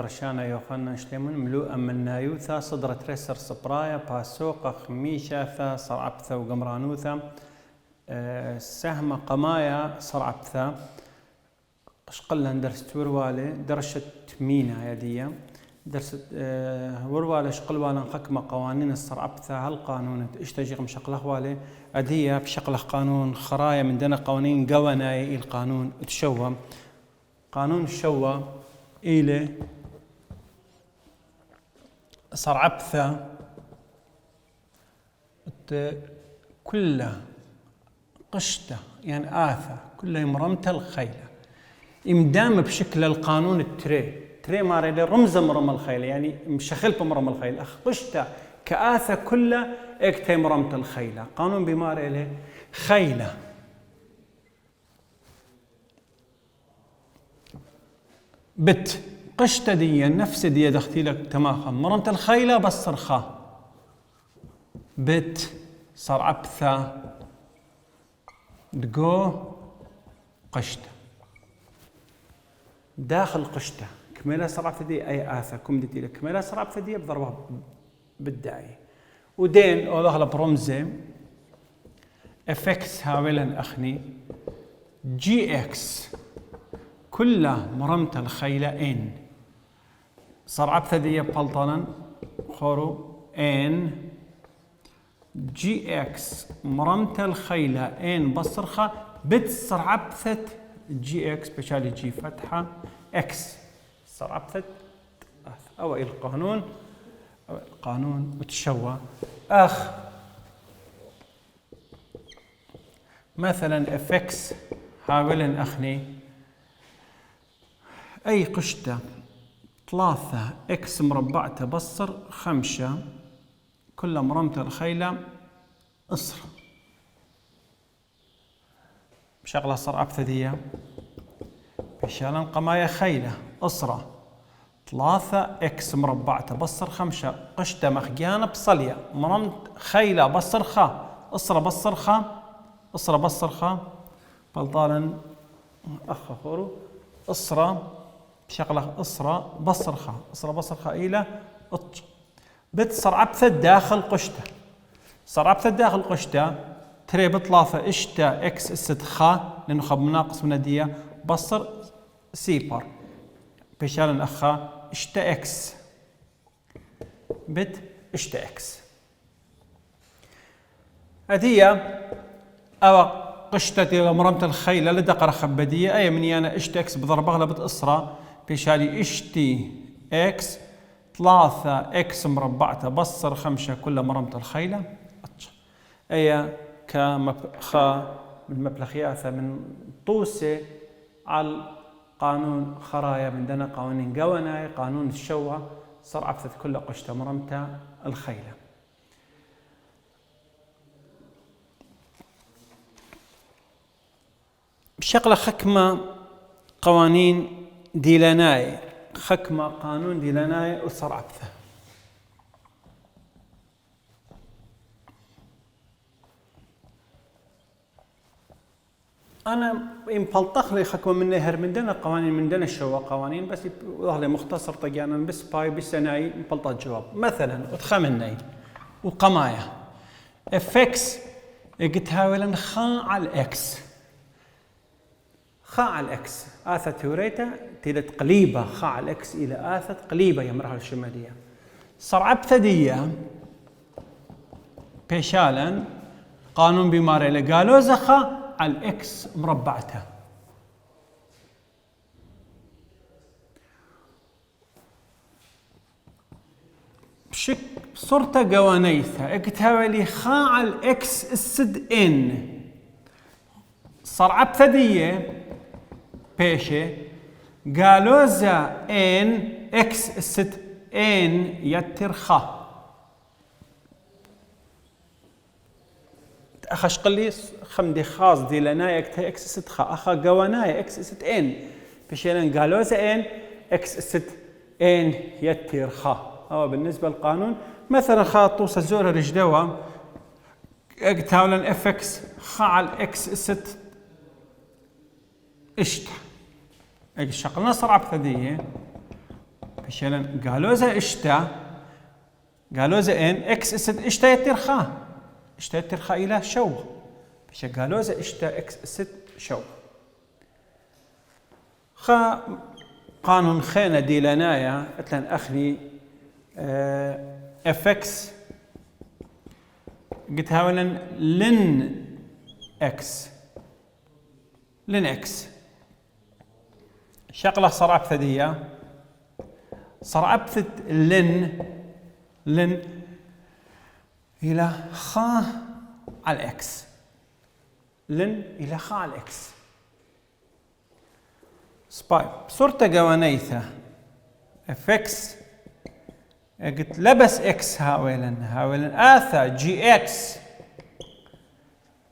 درشانا يوخنا شليمون ملوءا من نايوثا صدرة ريسر سبرايا باسوقة خميشة صرعبثة وقمرانوثا سهم قمايا صرعبثة اشقلها درست وروالي درشت مينا يدية درست وروالي شقلوالا حكمة قوانين الصرعبثة هالقانون اشتجيق مشقلة والي أدية بشقلة قانون خرايا من دنا قوانين قواناي القانون تشوى قانون الشوى إلى صرعبثة كلها قشته يعني آثة كلها مرمتة الخيلة إمدام بشكل القانون التري ماري رمز مرم الخيلة يعني مشخل بمرم الخيلة قشته كآثة كلها اكتي مرمتة الخيلة قانون بماري له خيلة بت قشته دي نفس دي دختي لك تماخا مرمتة الخيلة بس صرخة بت صرعبثة دقو قشته داخل قشته كميلة صرعبثة دي أي آثة كم دي لك كميلة صرعبثة دي بضربها بالداعي ودين أو داخل برمزة افكس هاولا أخني جي اكس كلها مرمتة الخيلة ان صرعبثة دي بلطنا خورو ان جي اكس مرمتة الخيلة ان بصرخة بتصرعبثة جي اكس بشالي جي فتحة اكس صرعبثة او القانون متشوى اخ مثلا افكس هاولن اخني اي قشته 3 اكس مربعته بصر 5 كل مرمتة الخيلة اصر بشغلة صرعبثة دي بشالن قمايا خيلة اصرة 3 اكس مربعته بصر 5 قشته مخجانة بصلية مرمت خيلة بصر خا اصرة بصر خا اصرة بصر خا بلطالا اخ خورو اصرة بشغلة اصرة بصر خا اصرة بصر خا الى اطش بت صرعبثة داخل قشته صرعبثة داخل قشته تري بطلافة اشتا اكس است خا لانه خب مناقص من دية بصر سيبر بشال الاخا اشتا اكس بت اشتا اكس هدية او قشتة مرمت الخيلة لدقر خبدية اي مني انا اشتا اكس بضرب اغلبة اصرة بشالي اشتي اكس 3 اكس مربعته بصر 5 كل مرمت الخيلة اي كمخا بالمبلغ ياثة من طوسة على قانون خرايا من دنا قوانين قوناي قانون الشوى صرعبثة كل قشته مرمتة الخيلة بشغلة خكمة قوانين ديلاناي خكمة قانون ديلاناي وصرعبثة أنا يمبلطخ لي خكمة من نهر من دنا قوانين من دنا الشوا قوانين بس والله مختصر طقيانا بس باي بسناي مبلطات جواب مثلا وتخمناي وقمايا افكس اجتهاولا خا على الاكس خا على الاكس آثة توريتا تيلت قليبة خا على الاكس إلى آثة قليبة يا مرحلة الشمالية صرعبثة دية بيشالا قانون بماريلا قالوا زخا على الاكس مربعتها بشك صرت قوانيثها اكتهاولي خا على الاكس السد ان صرعبثة دية بيشة قالوا زا ان اكس السد ان يتر خا أخش قلي خمدي خاص دي لنا يكتها اكس ست خا أخا قواناي اكس ست ان بشيلن قالوا زا ان اكس ست ان يتر خا أو بالنسبة للقانون مثلا خا توصل زور رجدوا اكتاولا اف اكس خا على اكس ست اشت الشغلة صرعبثة دي بشلن قالوا زا اشتا قالوا زا ان اكس اسد اشتا يترخا اشتا يترخا الى شو بش قالوا زا اشتا اكس اسد شو خا قانون خينا دي لنايا اتلن اخلي اف اكس قلت هاولا لن اكس لن اكس شغله صار ابثديه صار ابثد لن الى خا على الاكس لن الى خا على الاكس سباي بصورته قوانيثه اف اكس قلت لبس اكس هاولا اثا جي اكس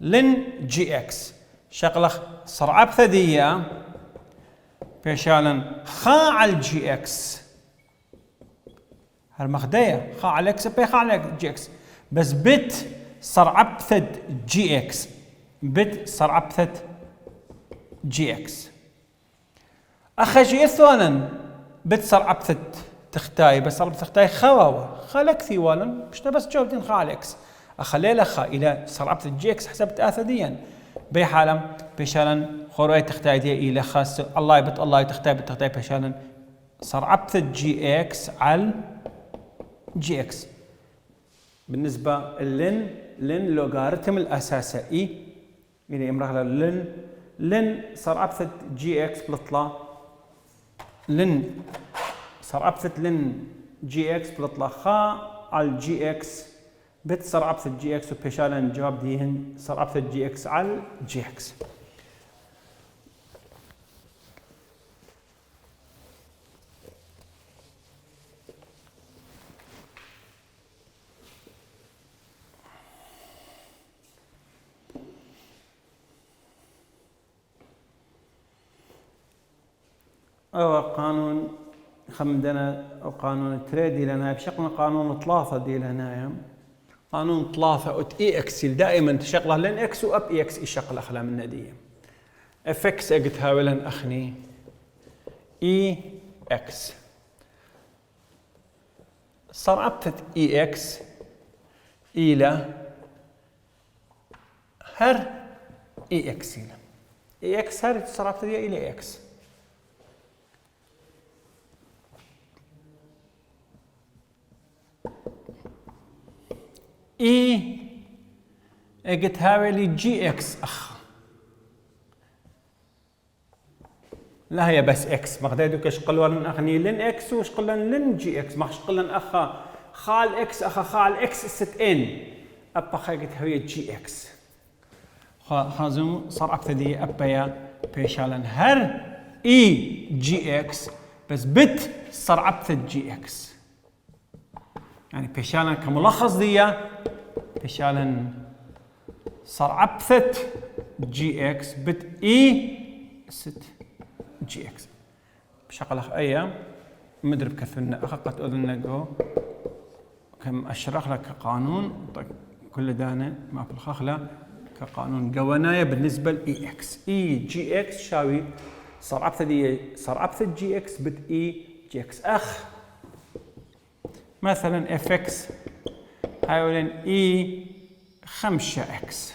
لن جي اكس شغله صار ابثديه بيشالن خا على الجي اكس هالمخديه خا على اكس بي خا على جي اكس بس بت صار ابثد جي اكس بت صار ابثد جي اكس اخجي اثوانا بت صار ابثد تختاي بس صار تختاي خواوه خلكثي والا مش بس جاوبتين خا على اكس اخلي له خا الى صار ابثد جي اكس حسبت اثديا بحالم بيشالن خروي تختاي دي الى خاص الله يبت الله تختاي بتختاي بيشالن صار ابثد جي اكس على جي اكس بالنسبه لن لوغاريتم الاساسي اي يعني امراه لن صار ابثد جي اكس بلطلا لن صار ابثد لن جي اكس بلطلا خا على الجي اكس بت صار ابثد جي اكس وبيشالن جواب ديهن صار ابثد جي اكس على جي اكس أو قانون خمدنا أو قانون التريدي لنا بشكل قانون 3 دي لنا قانون 3 أت إي إكس دائما تشغله لين إكس وأب إي إكس يشغل أخلا من ندية إف إكس أجت هاولا أخني إي إكس صار أبتت إي إكس إلى هر إي إكس إي إكس هر صار أبتت إلى إكس اي اجت هاولي جي اكس اخ لا هي بس اكس ما غدايدو كاش قلوان اخني لن اكس وش قلن لن جي اكس ما قلن اخا خال اكس اخا خال اكس ست ان ابا خاجت هوي جي اكس خازم صار ابتدي ابا بيشالن هر اي جي اكس بس بت صار ابتد جي اكس يعني بيشالن كملخص ديا بيشالن صار ابثت جي اكس بت اي ست جي اكس بشغل ايام مدرب كثرنا اخقت اذننا جو كم اشرح لك قانون طيب كل دانا ما في الخخله كقانون قوانايا بالنسبه لاي اكس اي جي اكس شاوي صار ابثت جي اكس بت اي جي اكس اخ مثلا اف اكس هاولن اي 5 اكس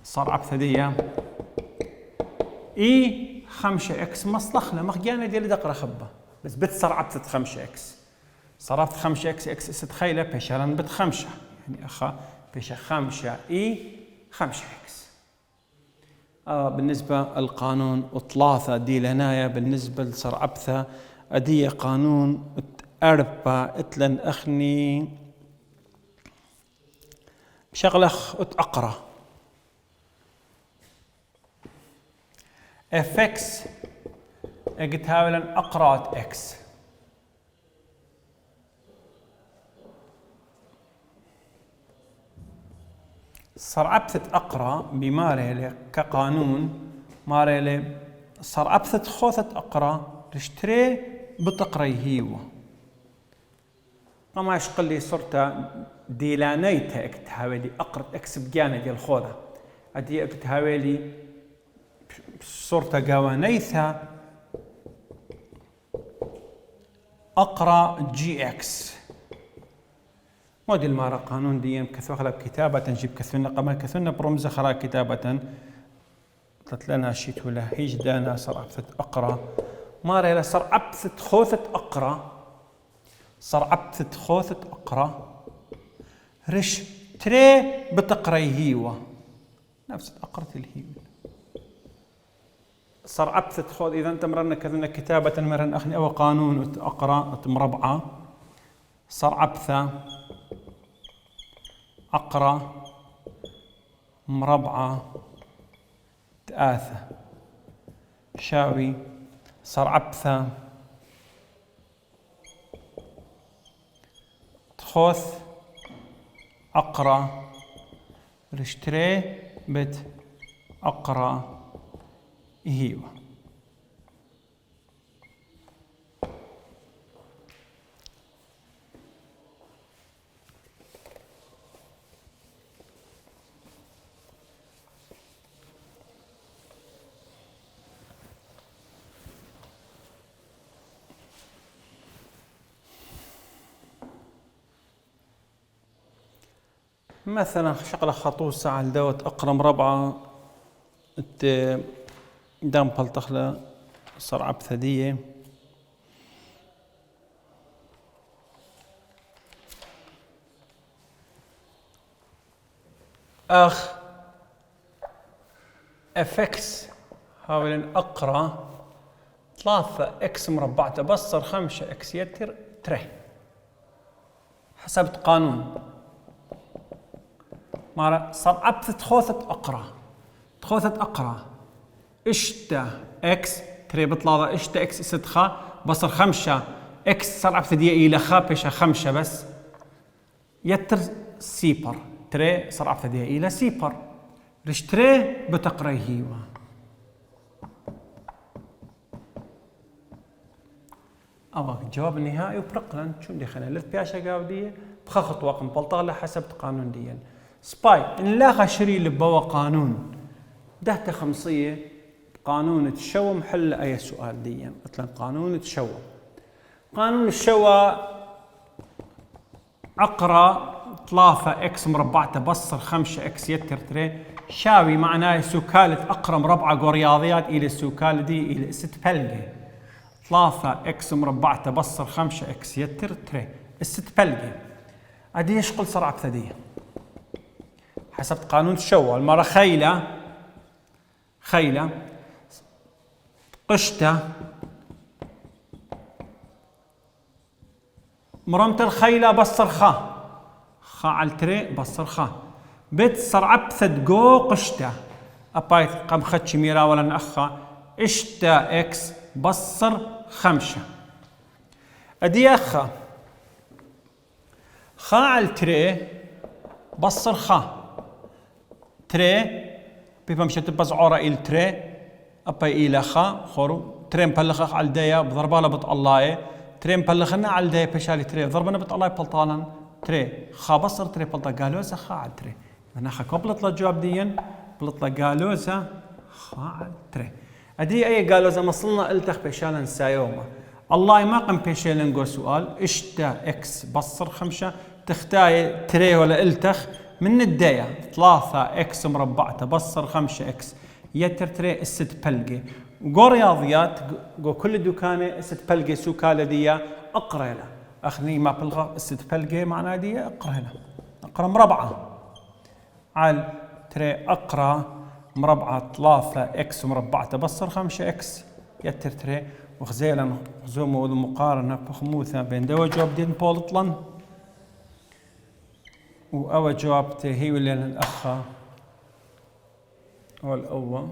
صار ابثديه اي 5 اكس مصلخنا مخجانا ديال دقره خبه بس بت صار ابثد 5 اكس صرفت 5 اكس اكس استخيله بيشالن بت 5 يعني اخا بيش 5 اي 5 اكس بالنسبه القانون 3 دي لنايا بالنسبه لصار ابثه ادي قانون 4 اتلن اخني بشغلخ اقرا اف اكس اجت هاولا اقرات اكس صار ابثت اقرا بماريلي كقانون ماريلي صار ابثت خوثت اقرا تشتري بتقري هيو ما يشقل لي صرت ديلانيتا اكت هاويلي اقرت اكس بجانا ديال خوذا ادي اكت هاويلي صرت قوانيثا أقرأ جي إكس مودي المارا قانون دي كثو خلا كتابة نجيب كثونا قما كثونا برمزة خلا كتابة تتلنا شيت ولا هيج دانا صار عبثة أقرأ مارا لا صار عبثة خوثة أقرأ صار عبثة خوثة أقرأ رش تري بتقرأ هيوة نفس أقرأ الهيوة صار عبثة خوذ إذا أنت مرنا كذنا كتابة مرن أخني أو قانون أقرأ مربعة صار عبثة أقرأ مربعة تآثة شاوي صار عبثة تخوث أقرأ رشتري بت أقرأ هيوة مثلا شغلة خطوسة على دوت أقرأ مربعة دام بلطخلة صار عبثة دية أخ افكس هاولن أقرأ 3 إكس مربع تبصر 5 إكس يتر تره حسبت قانون مارا صار عبثة خوثة أقرأ اشتا اكس تري بطلع اشتا اكس استخا بصر 5 اكس صار عبثة دي الى خابشة 5 بس يتر سيبر تري صار عبثة دي الى سيبر رش تري بتقرأ هيوا أواك جواب النهائي وبرقلن شو اللي خلنا لث بياشا قاودية بخخط واقم بلطالة حسب قانون ديا سباي إن لا خشري لبوا قانون ده خمسية قانون تشوى محل أي سؤال ديا مثلا قانون تشوى قانون الشوى أقرأ 3 إكس مربع بصر 5 إكس يتر تري شاوي معناه سكالة أقرأ مربعة رياضيات إلى السكالة دي إلى 6 بلقة 3 إكس مربع بصر 5 إكس يتر تري 6 بلقة أدي يشغل صار عبثدية حسب قانون الشوى المرة خيلة قشتة مرمت الخيلة بصر خا على التري بصر خا بيت صار عبثة جو قشتة أبايت قم خدش ميرا ولا نأخا اشتا إكس بصر 5 أدي أخا خا على التري بصر خا تري بيبا مشت بزعورة إلى تري أبا إلى خا خورو تري مبلخ على الدايا بضربالة بطالله تري مبلخنا على الدايا بشالي تري ضربنا بطالله بلطانا تري خا بصر تري بلطا قالوزة خا على تري أنا خا قبلت له الجواب ديا بلطا قالوزة خا على تري أدي أي قالوزة مصلنا التخ بشالا نسايوما الله ما قم بشالا نقول سؤال اشتا إكس بصر 5 تختاي تري ولا التخ من الداية 3 إكس مربع تبصر 5 إكس يتر تري 6 بلقة وقو رياضيات قو كل دكانة 6 بلقة سوكالة دي أقرأ له أخني ما بلغة 6 بلقة معناه دي أقرأ له أقرأ مربعة على تري أقرأ مربعة 3 إكس مربع تبصر 5 إكس يتر تري وخزيلا زومو المقارنة بخموثة بين دوا جواب دين بولطلن وأول جواب هي ولا الأخ والأول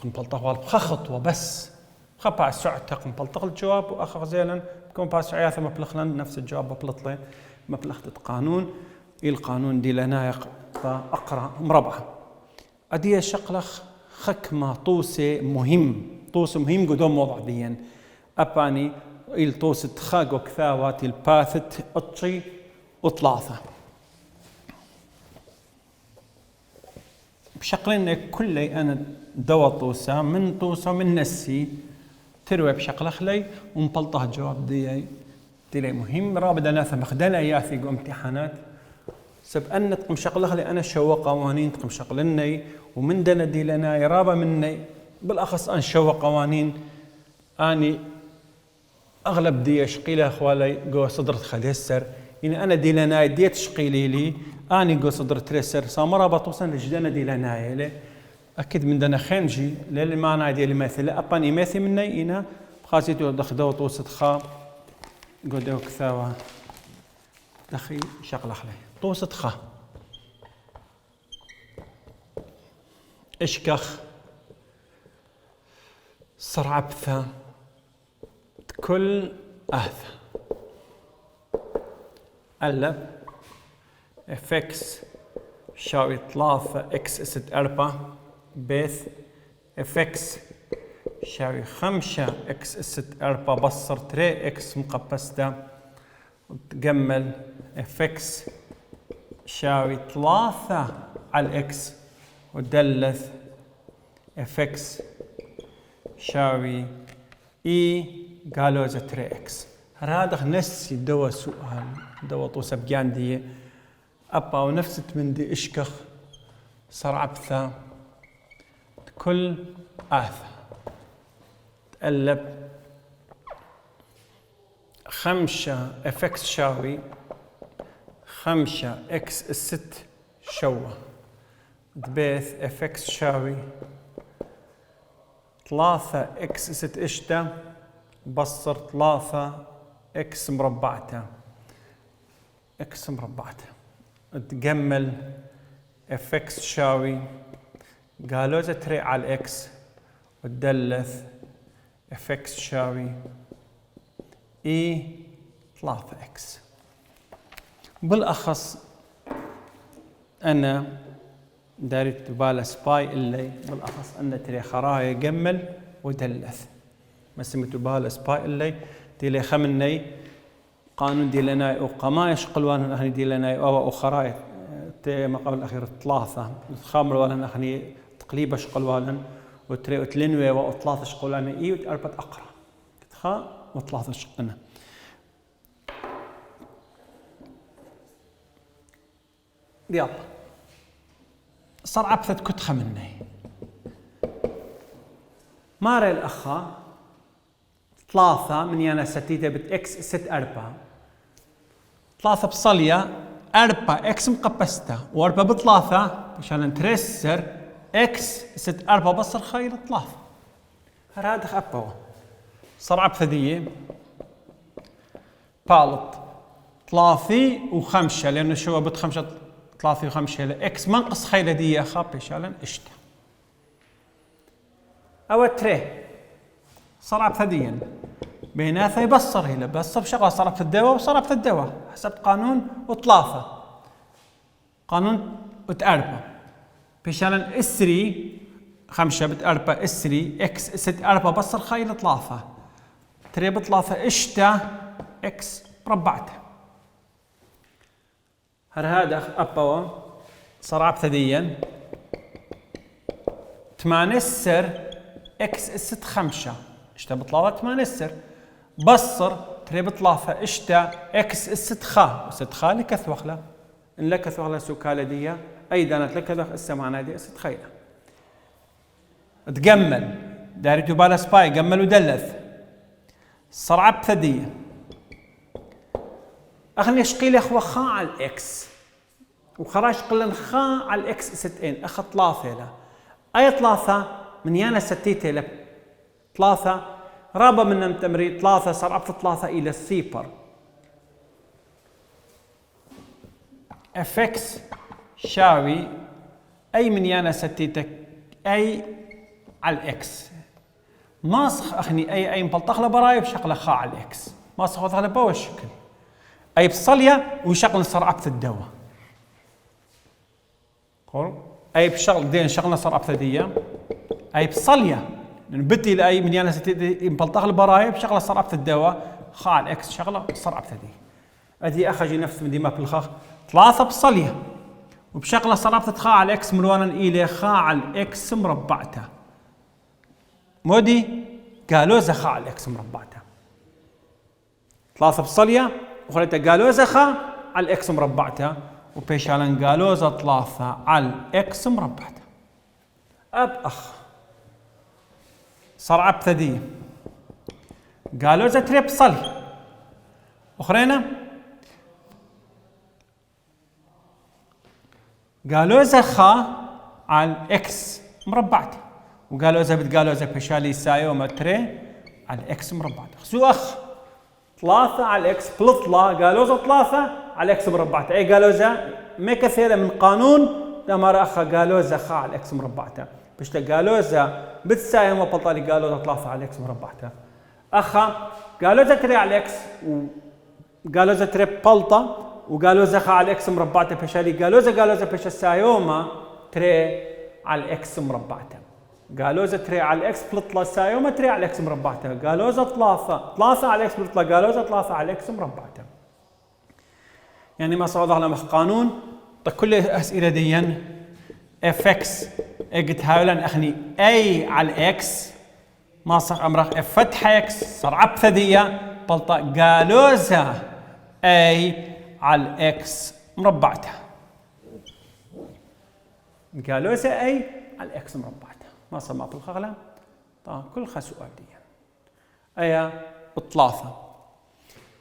نبلطه والبخ خطوة بس خبع السعة نبلطه الجواب وأخ زيلا بكون باس عياثة مبلغنا نفس الجواب ببلطله مبلغة قانون القانون دي لنا أقرأ مربعة أدي شقلخ خكمة طوسة مهم قدوم موضع ديا أباني الطوسة خاق وكثاوات الباثت أطشي وطلاثة بشقلين كلي أنا دوا طوسة من نسي تروي بشقل خلي ونبلطه جواب دي دي مهم رابدا ناث مخدنا ياثي قو امتحانات سب أن تقم شغله لي أنا شو قوانين تقم شغلني ومن دنا دي لنا يرابا مني بالأخص أن شو قوانين أني أغلب دي أشقيله أخوالي جو صدرت خليسر يعني أنا دي لنا ديت شقيلي لي أني جو صدرت تريسر سامرا بطوسا لجدنا دي لنا يلي أكيد من دنا خنجي للي ما نادي اللي مثل أباني مثي مني إنا بخاسيتو دخدو توسط خا قدو كثاوة دخي شغله خلي توسط خا اشكخ صرعبثة كل أهث ألب افكس شاوي 3 اكس ست 4 بيث افكس شاوي 5 اكس ست 4 بصر 3 اكس مقبسته وتجمل افكس شاوي 3 على الاكس ودلث افكس شاوي اي قالوا 3 اكس هذا نفسي دوا سؤال دوا طوسة بجاندية أبا ونفس من دي إشكخ صرعبثة كل آثة تقلب 5 افكس شاوي 5 اكس الست شوة دبيث افكس شاوي 3 اكس ست اشتا بصر 3 اكس مربعته اكس مربعته تجمل افكس شاوي قالوا 3 على الاكس وتدلث افكس شاوي اي 3 اكس بالاخص انا داريت بالا سباي اللي بالاخص ان تري خرايا جمل ودلث ما سميتو بالا سباي اللي دي خمني قانون دي لنا وقمايش قلوان اهني دي لنا او خرايا ما قبل الاخير 3 الخامر ولا اهني تقليبه شقلوان وتري وتلنوي وثلاثه شقلوان اي واربعه اقرا خا وثلاثه شقنا يلا صار عبثة كتخة مني ماري الأخا 3 من يانا ستيتة بت إكس ست 4 3 بصلية 4 إكس مقبستة و4 بثلاثة مشان نترسر إكس ست 4 بصر خير 3 هذا خبوا صار عبثة دي بالط 3 و5 لأنه شو بت 5 3 و5 اكس منقص خيلة دي يا خابي شالن اشتا او تري صرعب ثديا بيناثا يبصر هنا بصر بشغله صرعب في الدواء وصرعب في الدواء حسب قانون وثلاثة قانون وتأربة بشالن اسري 5 بتأربة اسري اكس ست 4 بصر خيلة 3 تري بثلاثة اشتا اكس مربعته هذا أبوا صرعب ثديا 8 السر اكس ست 5 اشتا بطلابة 8 السر بصر تري بطلافة اشتا اكس ست خا وست خا لكثوخلة ان لكثوخلة سوكالة دي اي دانت لكثوخ السمعنا دي ست خيلة تجمل داري تبالا سباي جمل ودلث صرعب ثديا أخني شقيل أخوة خا على الإكس وخراج قلن خا على الإكس ستين أخ 3 له أي 3 من يانا ستيته له 3 رابا من التمرين 3 صار عبث 3 إلى السيبر افكس شاوي أي من يانا ستيتك أي على الإكس ماسخ أخني أي مبلطخ براي بشغله خا على الإكس ماسخ وضع بوش شكل أي بصلية وشغل صرعبة الدواء أي بشغل دين شغلنا صرعبة دية أي بصلية نبتي لأي من يانا ستي مبلطخ البرايب شغلة صرعبة الدواء خا على الإكس شغلة صرعبة دي أدي أخجي نفس من ديما بالخاخ 3 بصلية وبشغلة صرعبة خا على الإكس ملوانا إلى خا على الإكس مربعته مودي قالوا خا على الإكس مربعته 3 بصلية وخليتها جالوزة خا على الإكس مربعتها وبيشالن جالوزة 3 على الإكس مربعتها. أب أخ صار ابتدي جالوزة 3 بصلية أخرينا جالوزة خا على الإكس مربعتها وجالوزة بتجالوزة بيشالي سايوما 3 على الإكس مربعتها. خسو أخ 3 على الإكس بلطلة جالوزة 3 على الإكس مربعتها. أي جالوزة ما كثيرة من قانون لما أخا جالوزة خا على الإكس مربعتها بشتا جالوزة بتسايوما بطالي جالوزة 3 على الإكس مربعتها. أخا جالوزة 3 على الإكس وجالوزة 3 بلطة وجالوزة خا على الإكس مربعتها بيشالي جالوزة بيشا سايوما 3 على الإكس مربعتها. جالوزة 3 على الإكس بلطلة سايوما 3 على الإكس مربعتها. جالوزة 3 على الإكس بلطلة جالوزة 3 على الإكس مربعتها. يعني ما صار ظهر مخ قانون طيب كل الأسئلة ديا اف اكس اجت هاولن اخني اي على الاكس ما صار امرخ اف فتح اكس صار ابثديه بلطة جالوزة اي على الاكس مربعتها. جالوزة اي على الاكس مربعتها ما صار ما بالخغله. طيب كل سؤال دي ايا 3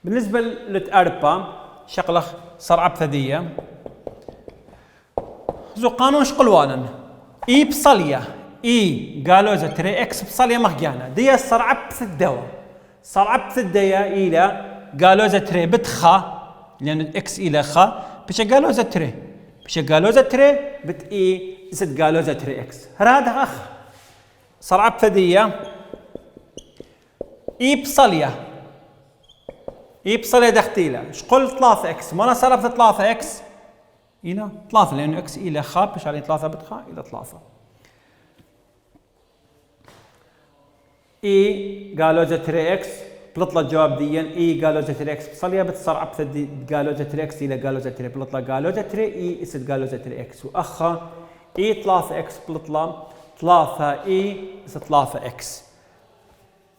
بالنسبه للاربا شغله صار ابثديه زو قانون شقلوانن اي بصليه اي جالوزة 3 اكس بصليه مخجانه دي صار ابث الدواء صار ابث الديا الى جالوزة 3 بتخا لان الاكس الى خا بش جالوزة 3 بش جالوزة 3 بت اي زد جالوزة 3 اكس هذا اخ صار ابثديه اي بصليه دختيله شقل 3 اكس ما انا صار ابث 3 اكس الى 3 لانه اكس الى خا بش عليه 3 بتخا الى 3 اي جالوزة 3 اكس بلطلة الجواب ديا اي جالوزة 3 اكس بصليه بتصير ابث جالوزة 3 اكس الى جالوزة 3 بلطلة جالوزة 3 اي اسد جالوزة 3 اكس واخا اي 3 اكس بلطلة 3 اي اس 3 اكس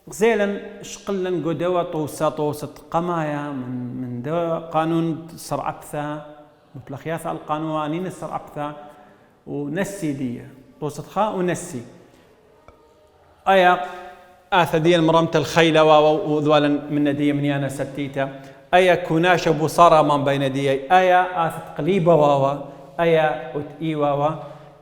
غزيلا شقلن قدوة طوسة قمايا من دو قانون صر ابثا مبلخياث القانونين صر ابثا ونسي دي طوسة خا ونسي ايا اثدي المرمت الخيلة وذوالا من دي من يانا ستيتا ايا كوناش بصارة من بين دي ايا اث قليبة واوا ايا اي واوا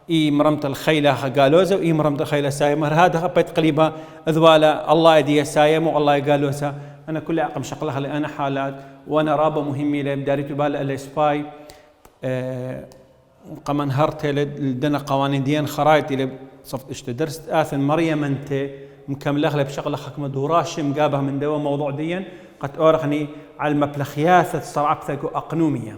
اي مرمت الخيلة جالوزة واي مرمت الخيلة سايمة هذا بيت قليبة ذوالا الله يدي سايم والله يقالوسا انا كل عقم شقلها اللي انا حالات وانا رابة مهمة لي بداريتو بالا الاسباي قمن هرت لدنا قوانين ديان خرايط اللي صفت اشتدرست اثن مريم انت مكمل اغلب شغله حكم دوراش مقابه من دوا موضوع ديا قد اورخني على المبلخياث الصرعبثه اقنوميه